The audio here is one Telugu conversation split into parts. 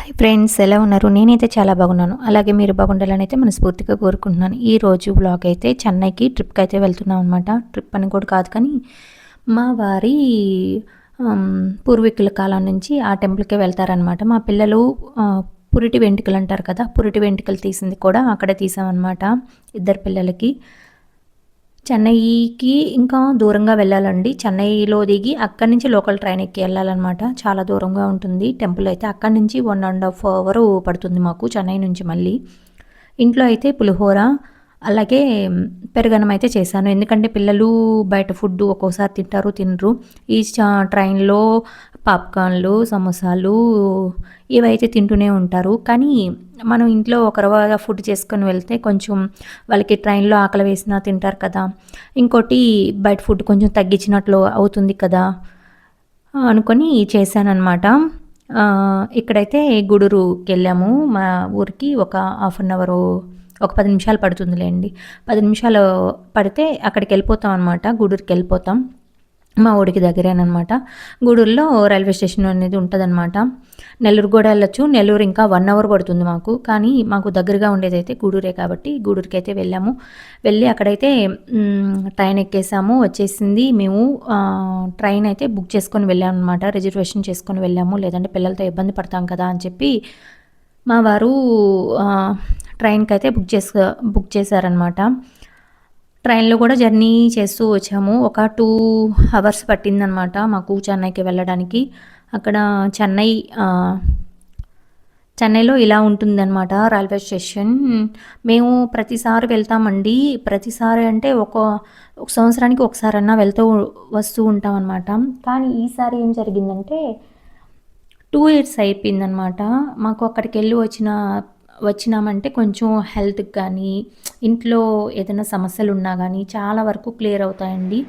హాయ్ ఫ్రెండ్స్, ఎలా ఉన్నారు? నేనైతే చాలా బాగున్నాను. అలాగే మీరు బాగుండాలని అయితే మనస్ఫూర్తిగా కోరుకుంటున్నాను. ఈరోజు బ్లాగ్ అయితే చెన్నైకి ట్రిప్కి అయితే వెళ్తున్నాం అనమాట. ట్రిప్ అని కూడా కాదు, కానీ మా వారి పూర్వీకుల కాలం నుంచి ఆ టెంపుల్కే వెళ్తారనమాట. మా పిల్లలు పురిటి వెంట్రుకలు అంటారు కదా, పురిటి వెంట్రుకలు తీసింది కూడా అక్కడే తీసామన్నమాట ఇద్దరు పిల్లలకి. చెన్నైకి ఇంకా దూరంగా వెళ్ళాలండి. చెన్నైలో దిగి అక్కడి నుంచి లోకల్ ట్రైన్ ఎక్కి వెళ్ళాలన్నమాట. చాలా దూరంగా ఉంటుంది టెంపుల్ అయితే. అక్కడి నుంచి 1.5 అవర్ పడుతుంది మాకు చెన్నై నుంచి. మళ్ళీ ఇంట్లో అయితే పులిహోర అలాగే పెరుగన్నం అయితే చేశాను. ఎందుకంటే పిల్లలు బయట ఫుడ్ ఒక్కోసారి తింటారు, తినరు. ఈ ట్రైన్లో పాప్కార్న్లు, సమోసాలు ఇవైతే తింటూనే ఉంటారు. కానీ మనం ఇంట్లో ఒక రవ్వ ఫుడ్ చేసుకొని వెళ్తే కొంచెం వాళ్ళకి ట్రైన్లో ఆకలి వేసినా తింటారు కదా. ఇంకోటి బయట ఫుడ్ కొంచెం తగ్గించినట్లు అవుతుంది కదా అనుకొని చేశానన్నమాట. ఇక్కడైతే గూడూరుకి వెళ్ళాము. మా ఊరికి ఒక హాఫ్ అన్ అవరు, ఒక 10 నిమిషాలు పడుతుందిలేండి. 10 నిమిషాలు పడితే అక్కడికి వెళ్ళిపోతాం అనమాట. గూడూరుకి వెళ్ళిపోతాం. మా ఊరికి దగ్గరేనమాట. గూడూరులో రైల్వే స్టేషన్ అనేది ఉంటుందన్నమాట. నెల్లూరు కూడా వెళ్ళొచ్చు. నెల్లూరు ఇంకా 1 అవర్ పడుతుంది మాకు. కానీ మాకు దగ్గరగా ఉండేదైతే గూడూరే కాబట్టి గూడూరుకి అయితే వెళ్ళాము. వెళ్ళి అక్కడైతే ట్రైన్ ఎక్కేసాము, వచ్చేసింది. మేము ట్రైన్ అయితే బుక్ చేసుకొని వెళ్ళాము అనమాట. రిజర్వేషన్ చేసుకొని వెళ్ళాము, లేదంటే పిల్లలతో ఇబ్బంది పడతాం కదా అని చెప్పి మా వారు ట్రైన్కి అయితే బుక్ చేశారనమాట. ట్రైన్లో కూడా జర్నీ చేస్తూ వచ్చాము. ఒక 2 అవర్స్ పట్టిందనమాట మాకు చెన్నైకి వెళ్ళడానికి. అక్కడ చెన్నైలో ఇలా ఉంటుందన్నమాట రైల్వే స్టేషన్. మేము ప్రతిసారి వెళ్తామండి. ప్రతిసారి అంటే ఒక సంవత్సరానికి ఒకసారన్నా వస్తూ ఉంటామన్నమాట. కానీ ఈసారి ఏం జరిగిందంటే 2 ఇయర్స్ అయిపోయిందనమాట. మాకు అక్కడికి వెళ్ళి వచ్చినామంటే కొంచెం హెల్త్కి కానీ, ఇంట్లో ఏదైనా సమస్యలు ఉన్నా కానీ చాలా వరకు క్లియర్ అవుతాయండి.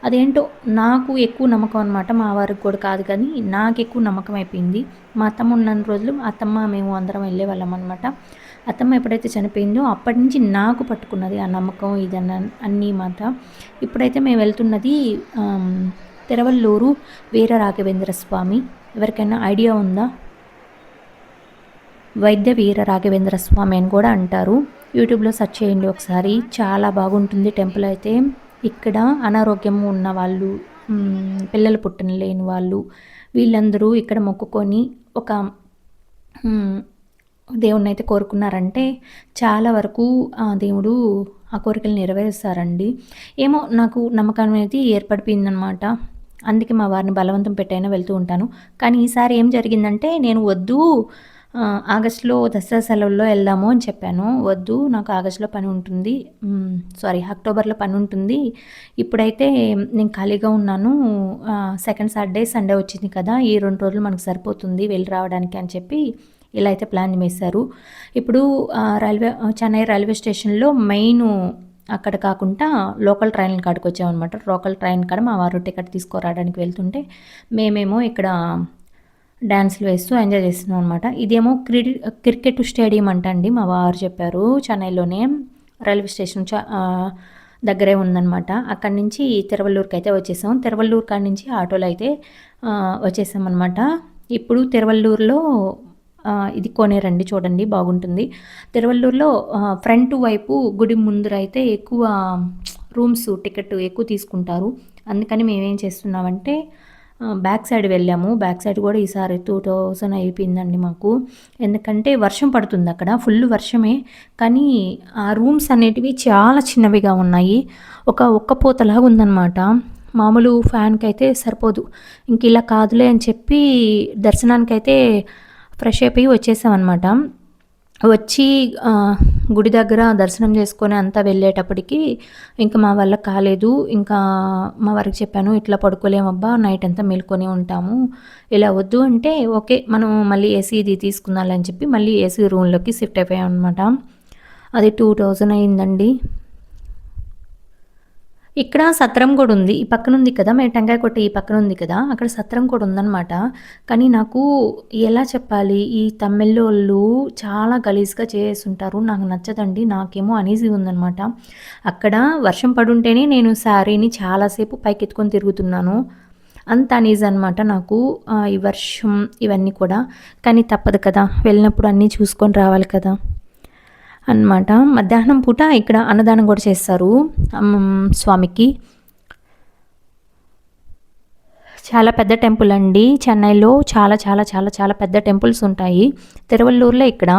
అదేంటో నాకు ఎక్కువ నమ్మకం అనమాట. మా వారికి కూడా కాదు, కానీ నాకు ఎక్కువ నమ్మకం అయిపోయింది. మా అత్తమ్మ ఉన్న రోజులు అత్తమ్మ మేము అందరం వెళ్ళేవాళ్ళం అనమాట. అత్తమ్మ ఎప్పుడైతే చనిపోయిందో అప్పటి నుంచి నాకు పట్టుకున్నది ఆ నమ్మకం ఇదన్న అన్నీ మాట. ఇప్పుడైతే మేము వెళ్తున్నది తిరువల్లూరు వీర రాఘవేంద్ర స్వామి. ఎవరికైనా ఐడియా ఉందా? వైద్య వీర రాఘవేంద్ర స్వామి అని కూడా అంటారు. యూట్యూబ్లో సెర్చ్ చేయండి ఒకసారి. చాలా బాగుంటుంది టెంపుల్ అయితే. ఇక్కడ అనారోగ్యం ఉన్న వాళ్ళు, పిల్లలు లేని వాళ్ళు, వీళ్ళందరూ ఇక్కడ మొక్కుకొని ఒక దేవుణ్ణి అయితే కోరుకున్నారంటే చాలా వరకు ఆ దేవుడు ఆ కోరికలు నెరవేరుస్తారండి. ఏమో నాకు నమ్మకం అనేది ఏర్పడిపోయిందనమాట. అందుకే మా వారిని బలవంతం పెట్టైనా వెళ్తూ ఉంటాను. కానీ ఈసారి ఏం జరిగిందంటే నేను వద్దు, ఆగస్టులో దసరా సెలవుల్లో వెళ్దాము అని చెప్పాను. వద్దు, నాకు ఆగస్టులో పని ఉంటుంది, అక్టోబర్లో పని ఉంటుంది. ఇప్పుడైతే నేను ఖాళీగా ఉన్నాను. సెకండ్ సాటర్డే సండే వచ్చింది కదా, ఈ 2 రోజులు మనకు సరిపోతుంది వెళ్ళి రావడానికి అని చెప్పి ఇలా అయితే ప్లాన్ వేశారు. ఇప్పుడు చెన్నై రైల్వే స్టేషన్లో మెయిన్ అక్కడ కాకుండా లోకల్ ట్రైన్ కాడికి వచ్చామన్నమాట. లోకల్ ట్రైన్ కాడ మా వారు టికెట్ తీసుకురావడానికి వెళ్తుంటే మేమేమో ఇక్కడ డ్యాన్స్లు వేస్తూ ఎంజాయ్ చేస్తున్నాం అనమాట. ఇదేమో క్రికెట్ స్టేడియం అంటండి, మా వారు చెప్పారు. చెన్నైలోనే రైల్వే స్టేషన్ దగ్గరే ఉందన్నమాట. అక్కడి నుంచి తిరువల్లూరుకి అయితే వచ్చేసాం. తిరువల్లూరు కాడి నుంచి ఆటోలో అయితే వచ్చేసామన్నమాట. ఇప్పుడు తిరువల్లూరులో ఇది కొనేరండి, చూడండి బాగుంటుంది. తిరువల్లూరులో ఫ్రంట్ వైపు గుడి ముందర అయితే ఎక్కువ రూమ్స్ టికెట్ ఎక్కువ తీసుకుంటారు. అందుకని మేమేం చేస్తున్నామంటే బ్యాక్ సైడ్ వెళ్ళాము. బ్యాక్ సైడ్ కూడా ఈసారి 2000 అయిపోయిందండి మాకు. ఎందుకంటే వర్షం పడుతుంది అక్కడ, ఫుల్ వర్షమే. కానీ ఆ రూమ్స్ అనేటివి చాలా చిన్నవిగా ఉన్నాయి. ఒక్క పోతలాగా ఉందన్నమాట. మామూలు ఫ్యాన్కి అయితే సరిపోదు. ఇంక ఇలా కాదులే అని చెప్పి దర్శనానికైతే ఫ్రెష్ అయిపోయి వచ్చేసామన్నమాట. వచ్చి గుడి దగ్గర దర్శనం చేసుకొని అంతా వెళ్ళేటప్పటికి ఇంకా మా వల్ల కాలేదు. ఇంకా మా వారికి చెప్పాను, ఇట్లా పడుకోలేమబ్బా, నైట్ అంతా మేల్కొని ఉంటాము, ఇలా వద్దు అంటే ఓకే మనం మళ్ళీ ఏసీ ఇది తీసుకుందాలని చెప్పి మళ్ళీ ఏసీ రూమ్లోకి షిఫ్ట్ అయిపోయాం అనమాట. అది 2000 అయిందండి. ఇక్కడ సత్రం కూడా ఉంది. ఈ పక్కన ఉంది కదా, మేము టెంకాయ కొట్టే ఈ పక్కన ఉంది కదా, అక్కడ సత్రం కూడా ఉందన్నమాట. కానీ నాకు ఎలా చెప్పాలి, ఈ తమిళోళ్ళు చాలా గలీజ్గా చేస్తుంటారు. నాకు నచ్చదండి. నాకేమో అనీజీ ఉందన్నమాట. అక్కడ వర్షం పడుంటేనే నేను శారీని చాలాసేపు పైకెత్తుకొని తిరుగుతున్నాను. అంత అనీజీ అనమాట నాకు ఈ వర్షం ఇవన్నీ కూడా. కానీ తప్పదు కదా! వెళ్ళినప్పుడు అన్నీ చూసుకొని రావాలి కదా! అనమాట. మధ్యాహ్నం పూట ఇక్కడ అన్నదానం కూడా చేస్తారు స్వామికి. చాలా పెద్ద టెంపుల్ అండి. చెన్నైలో చాలా చాలా చాలా చాలా పెద్ద టెంపుల్స్ ఉంటాయి. తిరువల్లూరులో ఇక్కడ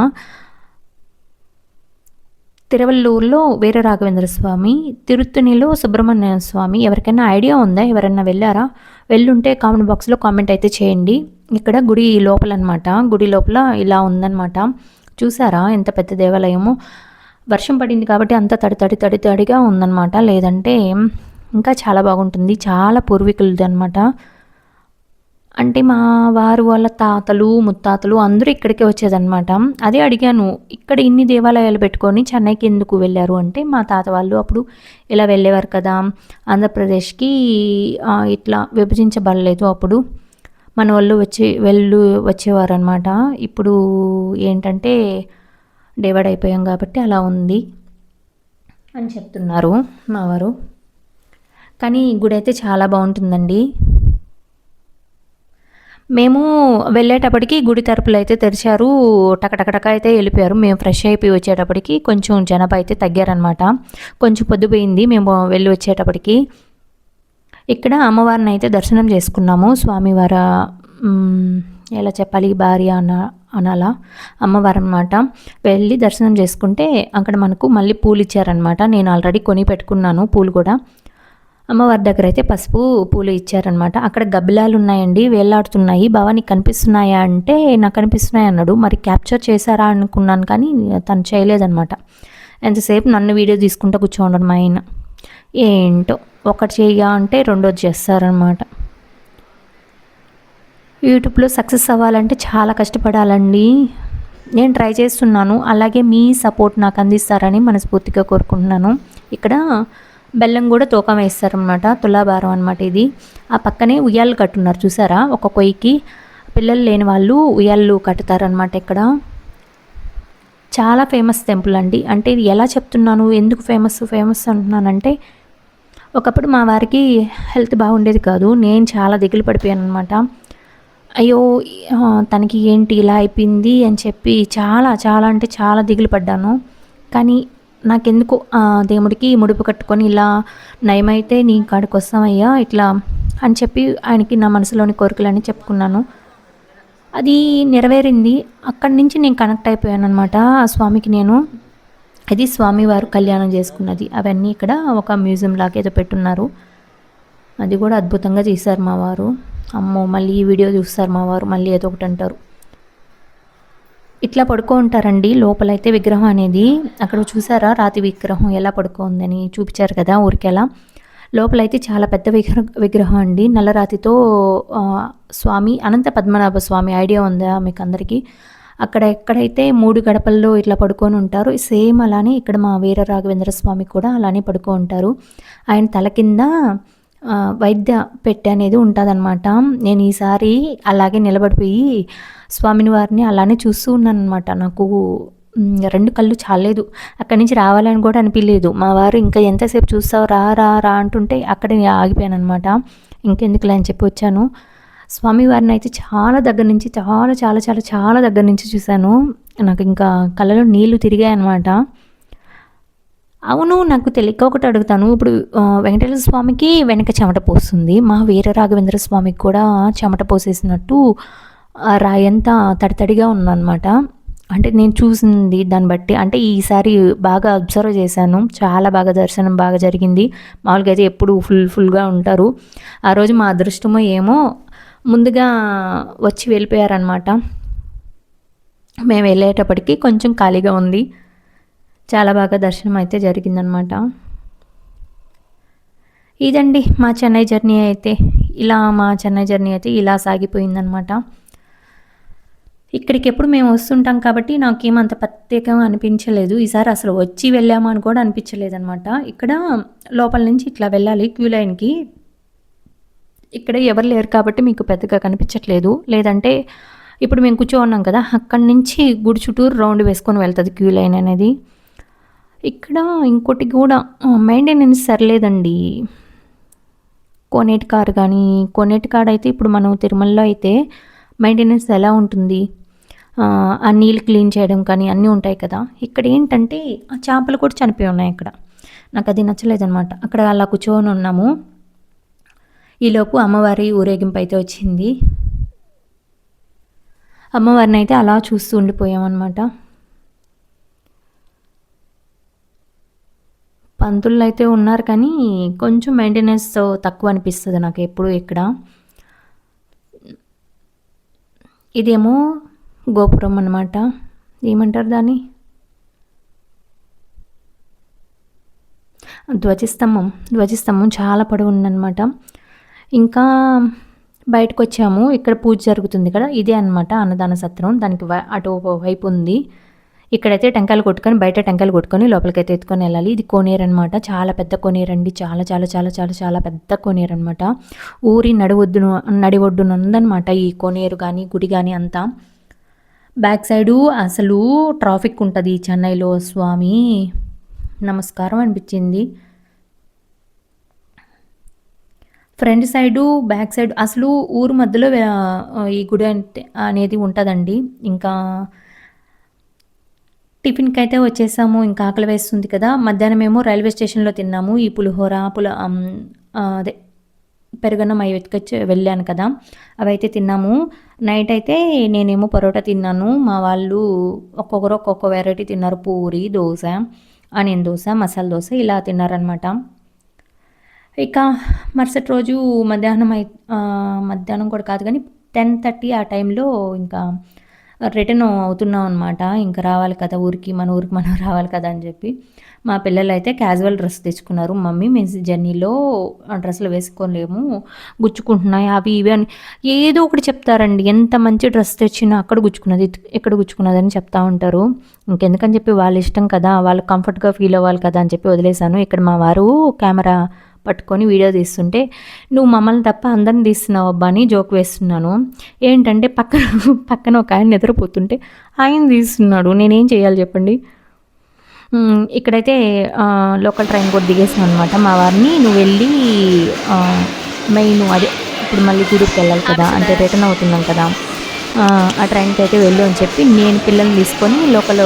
తిరువల్లూరులో వీర రాఘవేంద్ర స్వామి, తిరుత్తణిలో సుబ్రహ్మణ్య స్వామి. ఎవరికైనా ఐడియా ఉందా? ఎవరైనా వెళ్ళారా? వెళ్ళుంటే కామెంట్ బాక్స్లో కామెంట్ అయితే చేయండి. ఇక్కడ గుడి లోపల అనమాట. గుడి లోపల ఇలా ఉందన్నమాట. చూసారా ఎంత పెద్ద దేవాలయమో. వర్షం పడింది కాబట్టి అంతా తడిగా ఉందన్నమాట. లేదంటే ఇంకా చాలా బాగుంటుంది. చాలా పూర్వీకులది అనమాట. అంటే మా వారు వాళ్ళ తాతలు ముత్తాతలు అందరూ ఇక్కడికే వచ్చేదన్నమాట. అదే అడిగాను, ఇక్కడ ఇన్ని దేవాలయాలు పెట్టుకొని చెన్నైకి ఎందుకు వెళ్ళారు అంటే, మా తాత వాళ్ళు అప్పుడు ఇలా వెళ్ళేవారు కదా, ఆంధ్రప్రదేశ్కి ఇట్లా విభజించబడలేదు అప్పుడు, మన వాళ్ళు వచ్చేవారు అనమాట. ఇప్పుడు ఏంటంటే డివైడ్ అయిపోయాం కాబట్టి అలా ఉంది అని చెప్తున్నారు మా వారు. కానీ గుడి అయితే చాలా బాగుంటుందండి. మేము వెళ్ళేటప్పటికి గుడి తలుపులు అయితే తెరిచారు. టకటకటక అయితే వెళ్ళిపోయారు. మేము ఫ్రెష్ అయిపోయి వచ్చేటప్పటికి కొంచెం జనాభా అయితే తగ్గారనమాట. కొంచెం పొద్దుపోయింది మేము వెళ్ళి వచ్చేటప్పటికి. ఇక్కడ అమ్మవారిని అయితే దర్శనం చేసుకున్నాము. స్వామివార ఎలా చెప్పాలి, భార్య అనాలా, అమ్మవారు అనమాట. వెళ్ళి దర్శనం చేసుకుంటే అక్కడ మనకు మళ్ళీ పూలు ఇచ్చారనమాట. నేను ఆల్రెడీ కొని పెట్టుకున్నాను పూలు కూడా. అమ్మవారి దగ్గర అయితే పసుపు పూలు ఇచ్చారనమాట. అక్కడ గబ్బిలాలు ఉన్నాయండి, వేలాడుతున్నాయి. బావా నీకు కనిపిస్తున్నాయా అంటే నాకు కనిపిస్తున్నాయి అన్నాడు. మరి క్యాప్చర్ చేశారా అనుకున్నాను కానీ తను చేయలేదనమాట. ఎంతసేపు నన్ను వీడియో తీసుకుంటూ కూర్చోండను మా ఆయన. ఏంటో ఒకటి చెయ్యా అంటే రెండోది చేస్తారనమాట. యూట్యూబ్లో సక్సెస్ అవ్వాలంటే చాలా కష్టపడాలండి. నేను ట్రై చేస్తున్నాను. అలాగే మీ సపోర్ట్ నాకు అందిస్తారని మనస్ఫూర్తిగా కోరుకుంటున్నాను. ఇక్కడ బెల్లం కూడా తూకం వేస్తారనమాట. తులాభారం అనమాట ఇది. ఆ పక్కనే ఉయ్యాలు కట్టున్నారు చూసారా, ఒక కొయ్యికి పిల్లలు లేని వాళ్ళు ఉయ్యాలు కట్టుతారనమాట. ఇక్కడ చాలా ఫేమస్ టెంపుల్ అండి. అంటే ఇది ఎలా చెప్తున్నాను, ఎందుకు ఫేమస్ అంటున్నానంటే, ఒకప్పుడు మా వారికి హెల్త్ బాగుండేది కాదు. నేను చాలా దిగులు పడిపోయాను అనమాట. అయ్యో తనకి ఏంటి ఇలా అయిపోయింది అని చెప్పి చాలా చాలా అంటే చాలా దిగులు పడ్డాను. కానీ నాకెందుకు దేవుడికి ముడుపు కట్టుకొని ఇలా నయమైతే నీ కాడికి వస్తామయ్యా ఇట్లా అని చెప్పి ఆయనకి నా మనసులోని కోరికలని చెప్పుకున్నాను. అది నెరవేరింది. అక్కడి నుంచి నేను కనెక్ట్ అయిపోయాను అనమాట ఆ స్వామికి. నేను ఇది స్వామివారు కళ్యాణం చేసుకున్నది. అవన్నీ ఇక్కడ ఒక మ్యూజియం లాగా ఏదో పెట్టున్నారు. అది కూడా అద్భుతంగా చేశారు మా వారు. అమ్మో మళ్ళీ ఈ వీడియో చూస్తారు మా వారు, మళ్ళీ ఏదో ఒకటి అంటారు. ఇట్లా పడుకో ఉంటారండి లోపలైతే విగ్రహం అనేది. అక్కడ చూసారా రాతి విగ్రహం ఎలా పడుకోందని చూపించారు కదా ఊరికెలా. లోపలైతే చాలా పెద్ద విగ్రహం అండి. నల్లరాతితో స్వామి అనంత పద్మనాభ స్వామి ఐడియా ఉందా మీకు అందరికీ? అక్కడ ఎక్కడైతే 3 గడపల్లో ఇట్లా పడుకొని ఉంటారు, సేమ్ అలానే ఇక్కడ మా వీర రాఘవేంద్ర స్వామి కూడా అలానే పడుకో ఉంటారు. ఆయన తల కింద వైద్య పెట్టె అనేది ఉంటుందన్నమాట. నేను ఈసారి అలాగే నిలబడిపోయి స్వామిని వారిని అలానే చూస్తూ ఉన్నాను అనమాట. నాకు 2 కళ్ళు చాలేదు. అక్కడి నుంచి రావాలని కూడా అనిపించలేదు. మా వారు ఇంకా ఎంతసేపు చూస్తావు రా రా రా అంటుంటే అక్కడే ఆగిపోయాను అనమాట. ఇంకెందుకులే అని చెప్పి వచ్చాను. స్వామివారిని అయితే చాలా దగ్గర నుంచి చాలా చాలా చాలా చాలా దగ్గర నుంచి చూశాను. నాకు ఇంకా కళ్ళలో నీళ్లు తిరిగాయి అనమాట. అవును, నాకు తెలియక ఒకటి అడుగుతాను. ఇప్పుడు వెంకటేశ్వర స్వామికి వెనక చెమట పోస్తుంది, మా వీర రాఘవేంద్ర స్వామికి కూడా చెమట పోసేసినట్టు రాయంతా తడితడిగా ఉందన్నమాట. అంటే నేను చూసింది దాన్ని బట్టి, అంటే ఈసారి బాగా అబ్జర్వ్ చేశాను. చాలా బాగా దర్శనం బాగా జరిగింది. మామూలుగా అయితే ఎప్పుడు ఫుల్గా ఉంటారు. ఆ రోజు మా అదృష్టమో ఏమో ముందుగా వచ్చి వెళ్ళిపోయారనమాట. మేము వెళ్ళేటప్పటికి కొంచెం ఖాళీగా ఉంది. చాలా బాగా దర్శనం అయితే జరిగిందనమాట. ఇదండి మా చెన్నై జర్నీ అయితే ఇలా సాగిపోయిందనమాట. ఇక్కడికి ఎప్పుడు మేము వస్తుంటాం కాబట్టి నాకేమంత ప్రత్యేకంగా అనిపించలేదు. ఈసారి అసలు వచ్చి వెళ్ళాము అని కూడా అనిపించలేదు అనమాట. ఇక్కడ లోపల నుంచి ఇట్లా వెళ్ళాలి క్యూ లైన్కి. ఇక్కడ ఎవరు లేరు కాబట్టి మీకు పెద్దగా కనిపించట్లేదు. లేదంటే ఇప్పుడు మేము కూర్చోన్నాం కదా, అక్కడి నుంచి గుడి చుట్టూరు రౌండ్ వేసుకొని వెళ్తుంది క్యూ లైన్ అనేది. ఇక్కడ ఇంకోటి కూడా మెయింటెనెన్స్ సరిలేదండి. కోనేటి కార్ కానీ, కోనేటి కాడైతే ఇప్పుడు మనం తిరుమలలో అయితే మెయింటెనెన్స్ ఎలా ఉంటుంది? ఆ నీళ్ళు క్లీన్ చేయడం కానీ అన్నీ ఉంటాయి కదా! ఇక్కడ ఏంటంటే ఆ చేపలు కూడా చనిపోయి ఉన్నాయి అక్కడ. నాకది నచ్చలేదనమాట. అక్కడ అలా కూర్చొని ఉన్నాము. ఈలోపు అమ్మవారి ఊరేగింపు అయితే వచ్చింది. అమ్మవారిని అయితే అలా చూస్తూ ఉండిపోయామన్నమాట. పంతులు అయితే ఉన్నారు కానీ కొంచెం మెయింటెనెన్స్ తక్కువ అనిపిస్తుంది నాకు ఎప్పుడు ఇక్కడ. ఇదేమో గోపురం అన్నమాట. ఏమంటారు దాన్ని? ధ్వజస్తంభం చాలా పొడవు ఉందన్నమాట. ఇంకా బయటకొచ్చాము. ఇక్కడ పూజ జరుగుతుంది కదా! ఇదే అనమాట అన్నదాన సత్రం. దానికి అటు వైపు ఉంది. ఇక్కడైతే టెంకాయలు కొట్టుకొని బయట టెంకాయలు కొట్టుకొని లోపలికైతే ఎత్తుకొని వెళ్ళాలి. ఇది కోనేరు అనమాట. చాలా పెద్ద కోనేరు అండి. చాలా చాలా చాలా చాలా చాలా పెద్ద కోనేరు అనమాట. ఊరి నడి ఒడ్డున ఉందన్నమాట ఈ కోనేరు కానీ గుడి కానీ అంతా. బ్యాక్ సైడు అసలు ట్రాఫిక్ ఉంటుంది చెన్నైలో. స్వామి నమస్కారం అనిపించింది. ఫ్రంట్ సైడు బ్యాక్ సైడ్ అసలు ఊరు మధ్యలో ఈ గుడి అనేది ఉంటుందండి. ఇంకా టిఫిన్కి అయితే వచ్చేసాము. ఇంకా ఆకలి వేస్తుంది కదా! మధ్యాహ్నం ఏమో రైల్వే స్టేషన్లో తిన్నాము. ఈ పులిహోర అదే పెరుగన్నం అవి వెతుకొచ్చి వెళ్ళాను కదా! అవైతే తిన్నాము. నైట్ అయితే నేనేమో పరోటా తిన్నాను. మా వాళ్ళు ఒక్కొక్కరు ఒక్కొక్క వెరైటీ తిన్నారు. పూరి, దోశ, ఆనియన్ దోశ, మసాలా దోశ ఇలా తిన్నారనమాట. ఇక మరుసటి రోజు మధ్యాహ్నం కూడా కాదు కానీ 10:30 ఆ టైంలో ఇంకా రిటర్న్ అవుతున్నాం అనమాట. ఇంకా రావాలి కదా ఊరికి మనం రావాలి కదా అని చెప్పి మా పిల్లలు అయితే క్యాజువల్ డ్రెస్ తెచ్చుకున్నారు. మమ్మీ మేము జర్నీలో డ్రెస్సులు వేసుకోలేము, గుచ్చుకుంటున్నాయి అవి ఇవి అని ఏదో ఒకటి చెప్తారండి. ఎంత మంచి డ్రెస్ తెచ్చినా అక్కడ గుచ్చుకున్నది ఎక్కడ గుచ్చుకున్నది అని చెప్తా ఉంటారు. ఇంకెందుకని చెప్పి వాళ్ళ ఇష్టం కదా, వాళ్ళు కంఫర్ట్గా ఫీల్ అవ్వాలి కదా అని చెప్పి వదిలేశాను. ఇక్కడ మా వారు కెమెరా పట్టుకొని వీడియో తీస్తుంటే నువ్వు మమ్మల్ని తప్ప అందరిని తీస్తున్నావు అబ్బా అని జోక్ వేస్తున్నాను. ఏంటంటే పక్కన ఒక ఆయన నిద్రపోతుంటే ఆయన తీస్తున్నాడు. నేనేం చేయాలి చెప్పండి. ఇక్కడైతే లోకల్ ట్రైన్ కూడా దిగేసాం అనమాట. మా వారిని నువ్వు వెళ్ళి మెయిన్ అదే ఇప్పుడు మళ్ళీ గుడికి వెళ్ళాలి కదా, అంటే రిటర్న్ అవుతున్నాం కదా, ఆ ట్రైన్కి అయితే వెళ్ళు అని చెప్పి నేను పిల్లల్ని తీసుకొని లోకల్